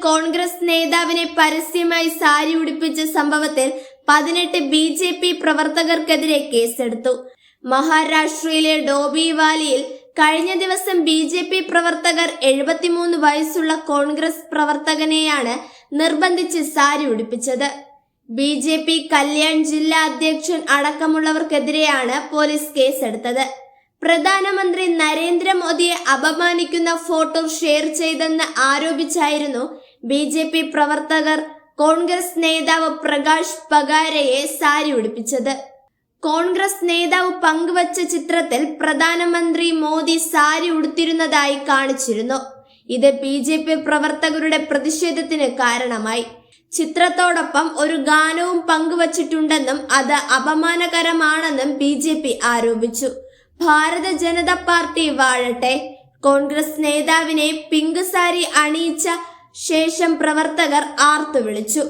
കോൺഗ്രസ് നേതാവിനെ പരസ്യമായി സാരി ഉടുപ്പിച്ച സംഭവത്തിൽ 18 BJP പ്രവർത്തകർക്കെതിരെ കേസെടുത്തു. മഹാരാഷ്ട്രയിലെ ഡോബിവാലിയിൽ കഴിഞ്ഞ ദിവസം BJP പ്രവർത്തകർ 73 വയസ്സുള്ള കോൺഗ്രസ് പ്രവർത്തകനെയാണ് നിർബന്ധിച്ച് സാരി ഉടുപ്പിച്ചത്. BJP കല്യാൺ ജില്ലാ അധ്യക്ഷൻ അടക്കമുള്ളവർക്കെതിരെയാണ് പോലീസ് കേസെടുത്തത്. പ്രധാനമന്ത്രി നരേന്ദ്രമോദിയെ അപമാനിക്കുന്ന ഫോട്ടോ ഷെയർ ചെയ്തെന്ന് ആരോപിച്ചായിരുന്നു BJP പ്രവർത്തകർ കോൺഗ്രസ് നേതാവ് പ്രകാശ് പകാരയെ സാരി ഉടുപ്പിച്ചത്. കോൺഗ്രസ് നേതാവ് പങ്കുവച്ച ചിത്രത്തിൽ പ്രധാനമന്ത്രി മോദി സാരി ഉടുത്തിരുന്നതായി കാണിച്ചിരുന്നു. ഇത് BJP പ്രവർത്തകരുടെ പ്രതിഷേധത്തിന് കാരണമായി. ചിത്രത്തോടൊപ്പം ഒരു ഗാനവും പങ്കുവച്ചിട്ടുണ്ടെന്നും അത് അപമാനകരമാണെന്നും BJP ആരോപിച്ചു. ഭാരത ജനതാ പാർട്ടി വാഴട്ടെ. കോൺഗ്രസ് നേതാവിനെ പിങ്ക് സാരി അണിയിച്ച ശേഷം പ്രവർത്തകർ ആർത്തു വിളിച്ചു.